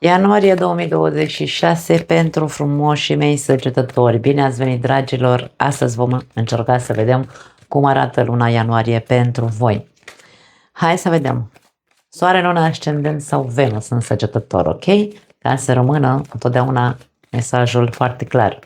Ianuarie 2026 pentru frumoșii mei săgetători. Bine ați venit, dragilor! Astăzi vom încerca să vedem cum arată luna ianuarie pentru voi. Hai să vedem. Soare, luna, ascendent sau Venus în săgetător, ok? Ca să rămână întotdeauna mesajul foarte clar.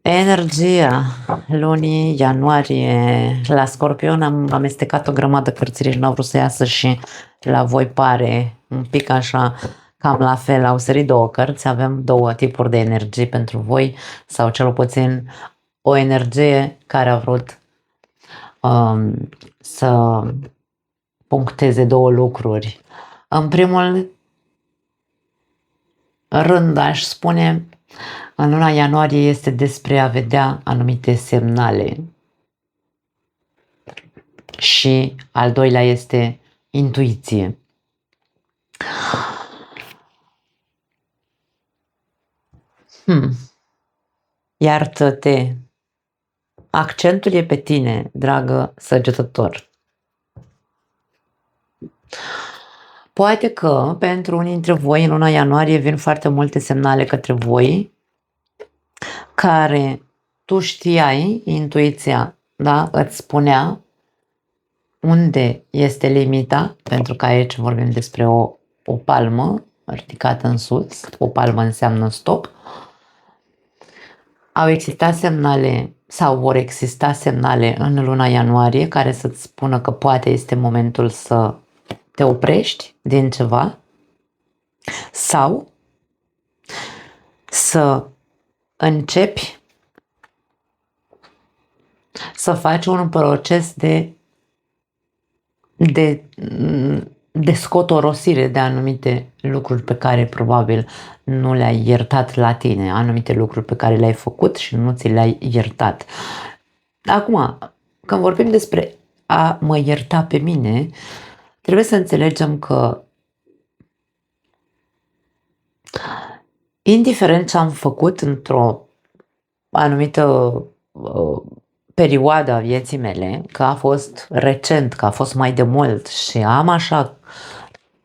Energia lunii ianuarie la Scorpion am amestecat o grămadă cărțiri și n-au vrut să iasă și la voi pare un pic așa cam la fel. Au sărit două cărți, avem două tipuri de energie pentru voi sau cel puțin o energie care a vrut să puncteze două lucruri. În primul rând aș spune în luna ianuarie este despre a vedea anumite semnale și al doilea este intuiție. Iartă-te. Accentul e pe tine, dragă săgetător. Poate că pentru unii dintre voi în luna ianuarie vin foarte multe semnale către voi care tu știai, intuiția, da, îți spunea unde este limita, pentru că aici vorbim despre o palmă ridicată în sus, o palmă înseamnă stop. Au existat semnale sau vor exista semnale în luna ianuarie care să-ți spună că poate este momentul să te oprești din ceva sau să începi să faci un proces de scotorosire de anumite lucruri pe care probabil nu le-ai iertat la tine, anumite lucruri pe care le-ai făcut și nu ți le-ai iertat. Acum, când vorbim despre a mă ierta pe mine, trebuie să înțelegem că indiferent ce am făcut într-o anumită perioada a vieții mele, că a fost recent, că a fost mai de mult și am așa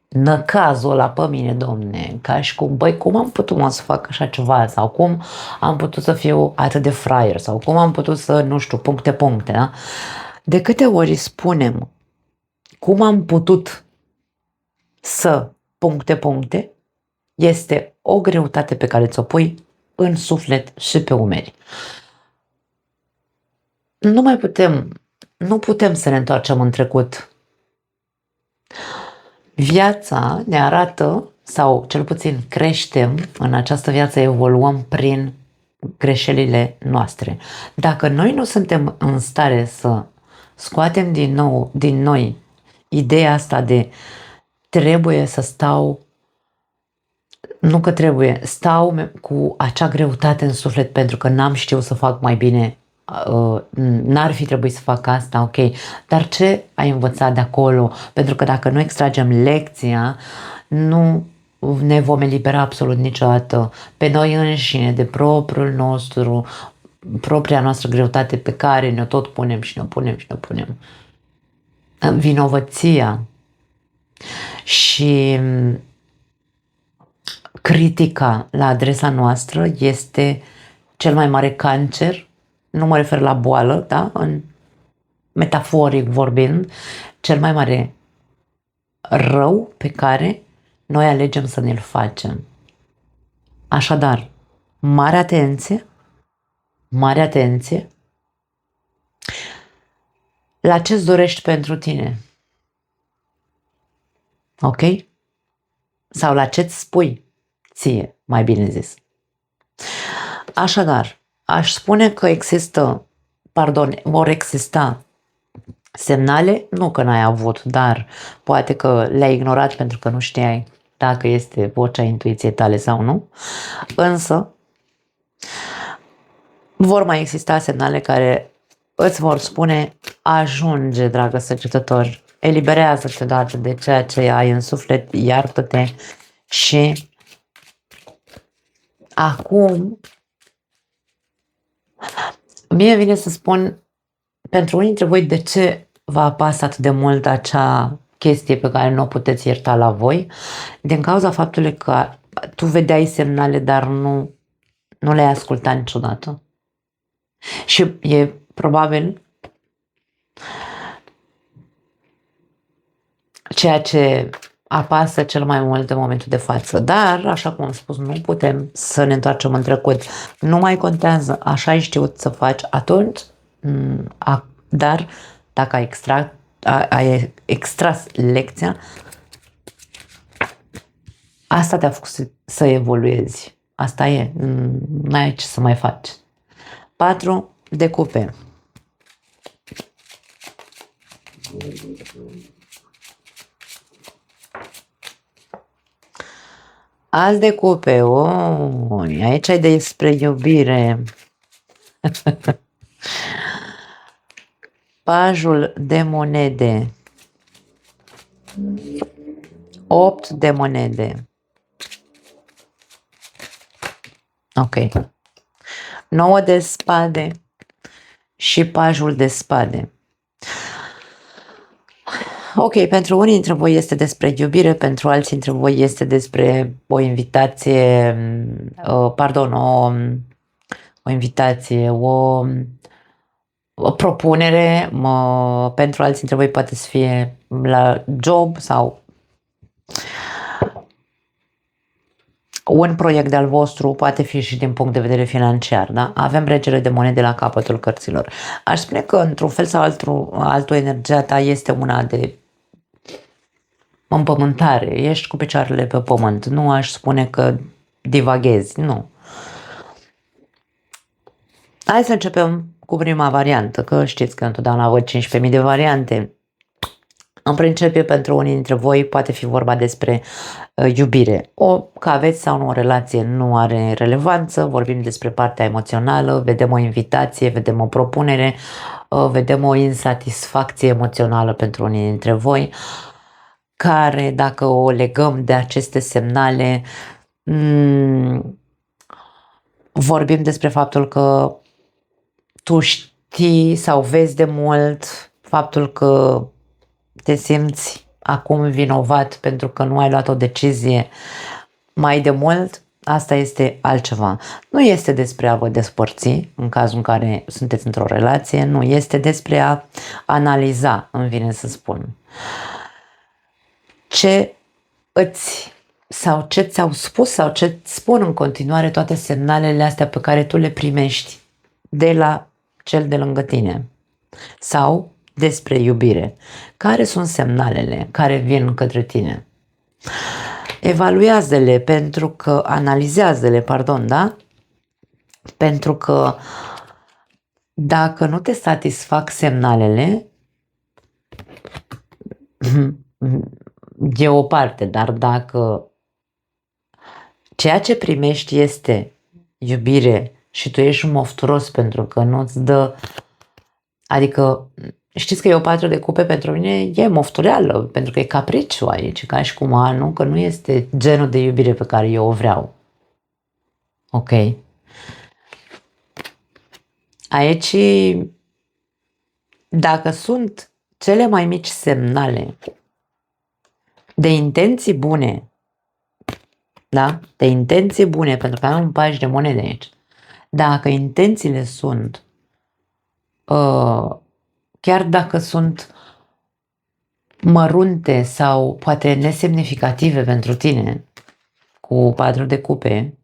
năcazul ăla pe mine, domne, ca și cum, băi, cum am putut să fac așa ceva sau cum am putut să fiu atât de fraier sau cum am putut să, nu știu, puncte, da? De câte ori spunem cum am putut să puncte, este o greutate pe care ți-o pui în suflet și pe umeri. Nu putem să ne întoarcem în trecut. Viața ne arată, sau cel puțin creștem, în această viață evoluăm prin greșelile noastre. Dacă noi nu suntem în stare să scoatem din noi ideea asta de trebuie să stau, nu că trebuie, stau cu acea greutate în suflet pentru că n-am știut să fac mai bine, n-ar fi trebuit să fac asta, ok, dar ce ai învățat de acolo? Pentru că dacă nu extragem lecția, nu ne vom elibera absolut niciodată pe noi înșine de propriul nostru, propria noastră greutate pe care ne-o tot punem și ne-o punem. Vinovăția și critica la adresa noastră este cel mai mare cancer. Nu mă refer la boală, da? În metaforic vorbind, cel mai mare rău pe care noi alegem să ne-l facem. Așadar, mare atenție la ce-ți dorești pentru tine. Ok? Sau la ce-ți spui ție, mai bine zis. Așadar, aș spune că vor exista semnale, nu că n-ai avut, dar poate că le-ai ignorat pentru că nu știai dacă este vocea intuiției tale sau nu, însă vor mai exista semnale care îți vor spune ajunge, dragă săgetător, eliberează-te odată de ceea ce ai în suflet, iartă-te și acum mie vine să spun pentru unii dintre voi de ce vă apasă atât de mult acea chestie pe care nu o puteți ierta la voi, din cauza faptului că tu vedeai semnale, dar nu le-ai ascultat niciodată. Și e probabil ceea ce apasă cel mai mult în momentul de față. Dar, așa cum am spus, nu putem să ne întoarcem în trecut. Nu mai contează, așa ai știut să faci atunci, dar dacă ai extras lecția, asta te-a făcut să evoluezi. Asta e, n-ai ce să mai faci. 4 de cupe. As de cupe, aici ai despre iubire. Pajul de monede. 8 de monede. Ok. 9 de spade și pajul de spade. Ok, pentru unii dintre voi este despre iubire, pentru alții dintre voi este despre o invitație, o invitație, o propunere, pentru alții dintre voi poate să fie la job sau un proiect de-al vostru, poate fi și din punct de vedere financiar, da? Avem regele de monede la capătul cărților. Aș spune că, într-un fel sau altul, energia ta este una de împământare. Ești cu picioarele pe pământ. Nu aș spune că divaghezi, nu. Hai să începem cu prima variantă, că știți că întotdeauna văd 15.000 de variante. În principiu, pentru unii dintre voi poate fi vorba despre iubire. Că aveți sau nu o relație nu are relevanță, vorbim despre partea emoțională, vedem o invitație, vedem o propunere, vedem o insatisfacție emoțională pentru unii dintre voi, care, dacă o legăm de aceste semnale, vorbim despre faptul că tu știi sau vezi de mult faptul că te simți acum vinovat pentru că nu ai luat o decizie mai de mult, asta este altceva. Nu este despre a vă despărți în cazul în care sunteți într-o relație, nu, este despre a analiza, îmi vine să spun. Ce ți-au spus sau ce îți spun în continuare toate semnalele astea pe care tu le primești de la cel de lângă tine sau despre iubire. Care sunt semnalele care vin către tine? Evaluează-le analizează-le, da? Pentru că dacă nu te satisfac semnalele, e o parte, dar dacă ceea ce primești este iubire și tu ești mofturos pentru că nu-ți dă, adică știți că e o 4 de cupe pentru mine, e moftureală, pentru că e capriciu aici, ca și cum anul, că nu este genul de iubire pe care eu o vreau. Ok. Aici, dacă sunt cele mai mici semnale de intenții bune, da? De intenții bune, pentru că am un paj de monede aici. Dacă intențiile sunt chiar dacă sunt mărunte sau poate nesemnificative pentru tine, cu 4 de cupe,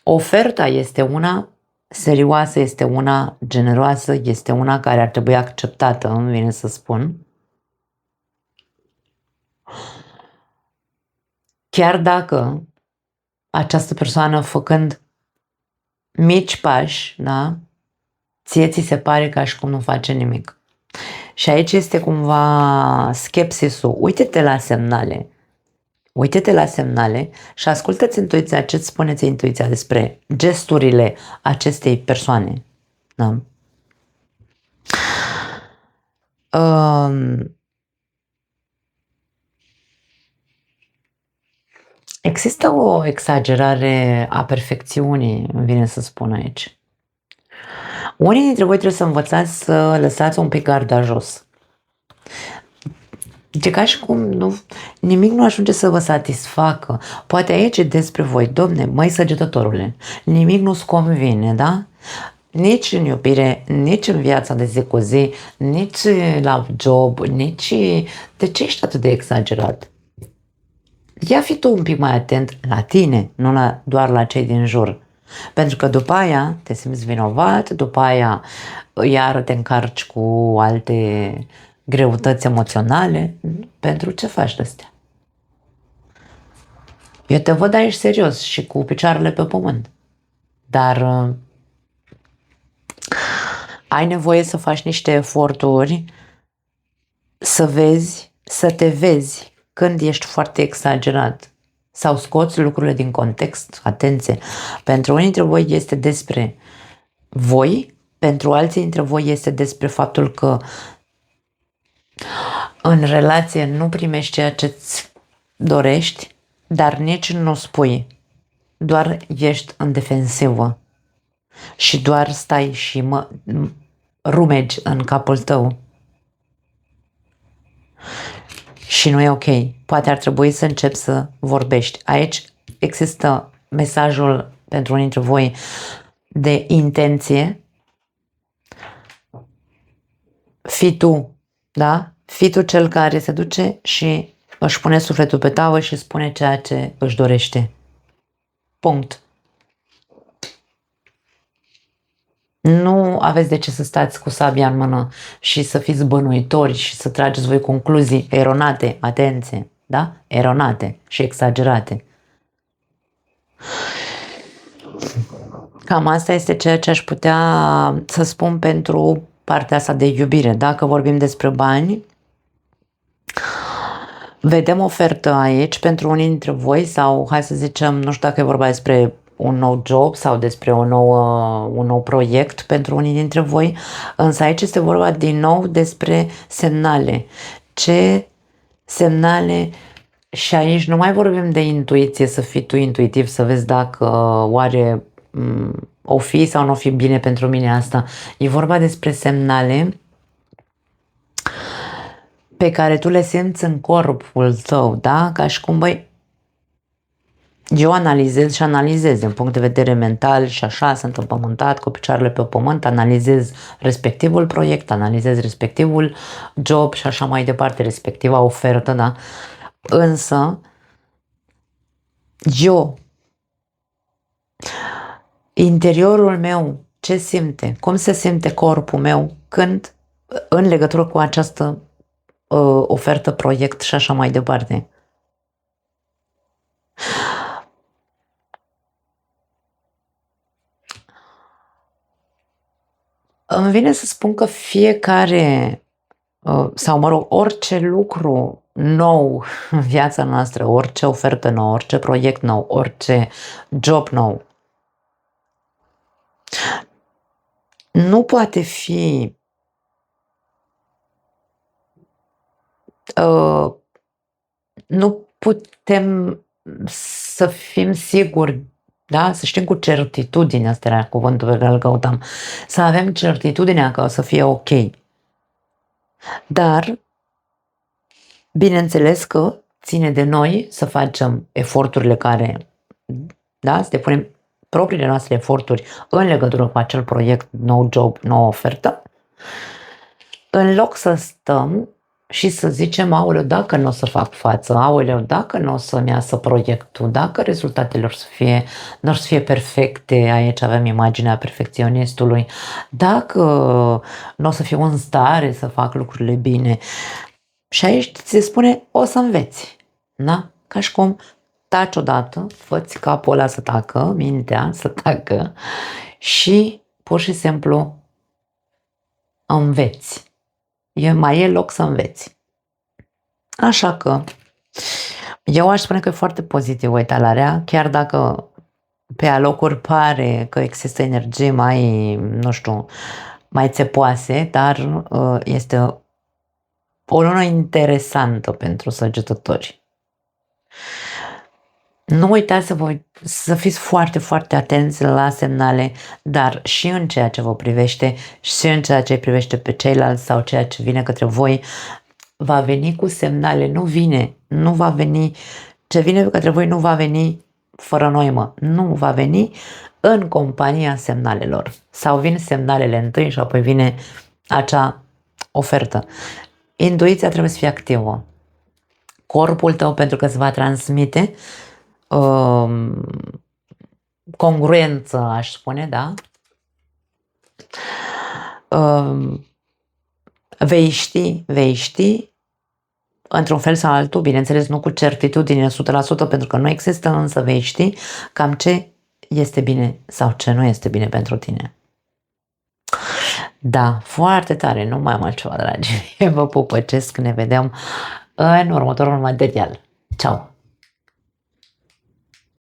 oferta este una serioasă, este una generoasă, este una care ar trebui acceptată, îmi vine să spun. Chiar dacă această persoană, făcând mici pași, da, ție ți se pare ca și cum nu face nimic. Și aici este cumva skepsisul. Uite-te la semnale. Uite-te la semnale și ascultă-ți intuiția, ce-ți spune-ți intuiția despre gesturile acestei persoane. Da? Există o exagerare a perfecțiunii, îmi vine să spun aici. Unii dintre voi trebuie să învățați să lăsați un pic garda jos. E ca și cum nimic nu ajunge să vă satisfacă. Poate aici e despre voi, domne, măi săgetătorule, nimic nu-ți convine, da? Nici în iubire, nici în viața de zi cu zi, nici la job, nici... De ce ești atât de exagerat? Ia fi tu un pic mai atent la tine, nu doar la cei din jur. Pentru că după aia te simți vinovat, după aia iar te încarci cu alte greutăți emoționale. Pentru ce faci de astea? Eu te văd aici serios și cu picioarele pe pământ. Dar ai nevoie să faci niște eforturi să vezi, să te vezi când ești foarte exagerat sau scoți lucrurile din context. Atenție! Pentru unii dintre voi este despre voi, pentru alții dintre voi este despre faptul că în relație nu primești ceea ce îți dorești, dar nici nu spui. Doar ești în defensivă și doar stai și rumegi în capul tău. Și nu e ok. Poate ar trebui să începi să vorbești. Aici există mesajul pentru unii dintre voi de intenție. Fii tu, da? Fii tu cel care se duce și își pune sufletul pe tavă și spune ceea ce își dorește. Punct. Nu aveți de ce să stați cu sabia în mână și să fiți bănuitori și să trageți voi concluzii eronate, atenție, da? Eronate și exagerate. Cam asta este ceea ce aș putea să spun pentru partea asta de iubire. Dacă vorbim despre bani, vedem ofertă aici pentru unii dintre voi sau, hai să zicem, nu știu dacă e vorba despre un nou job sau despre un nou proiect pentru unii dintre voi, însă aici este vorba din nou despre semnale. Ce semnale? Și aici nu mai vorbim de intuiție, să fii tu intuitiv, să vezi dacă oare o fi sau nu o fi bine pentru mine asta. E vorba despre semnale pe care tu le simți în corpul tău, da? Ca și cum, băi, eu analizez și analizez din punct de vedere mental și așa, sunt împământat cu picioarele pe pământ, analizez respectivul proiect, analizez respectivul job și așa mai departe, respectiva ofertă, da? Însă, eu, interiorul meu, ce simte? Cum se simte corpul meu când, în legătură cu această ofertă, proiect și așa mai departe? Îmi vine să spun că fiecare, sau mă rog, orice lucru nou în viața noastră, orice ofertă nouă, orice proiect nou, orice job nou, nu poate fi nu putem să fim siguri, da? Să știm cu certitudine, asta era cuvântul pe care îl căutam, să avem certitudinea că o să fie ok. Dar, bineînțeles că ține de noi să facem eforturile care, da? Să depunem propriile noastre eforturi în legătură cu acel proiect, nou job, nouă ofertă, în loc să stăm și să zicem, aoleu, dacă nu o să fac față, aoleu, dacă nu o să-mi iasă proiectul, dacă rezultatele nu o să fie perfecte, aici avem imaginea perfecționistului, dacă nu o să fiu în stare să fac lucrurile bine. Și aici se spune, o să înveți, da? Ca și cum taci odată, fă-ți capul ăla să tacă, mintea să tacă și pur și simplu înveți. Mai e loc să înveți. Așa că eu aș spune că e foarte pozitiv uitalarea, chiar dacă pe alocuri pare că există energii mai, nu știu, mai țepoase, dar este o lună interesantă pentru săgetători. Nu uitați să fiți foarte, foarte atenți la semnale, dar și în ceea ce vă privește și în ceea ce îi privește pe ceilalți sau ceea ce vine către voi, va veni cu semnale, nu va veni, ce vine către voi nu va veni fără noimă, nu va veni în compania semnalelor. Sau vin semnalele întâi și apoi vine acea ofertă. Intuiția trebuie să fie activă. Corpul tău, pentru că îți va transmite congruență, aș spune, da? Vei ști într-un fel sau altul, bineînțeles nu cu certitudine 100%, pentru că nu există, însă vei ști cam ce este bine sau ce nu este bine pentru tine. Da, foarte tare, nu mai am altceva, dragi. Vă pupăcesc, ne vedem în următorul material. Ciao!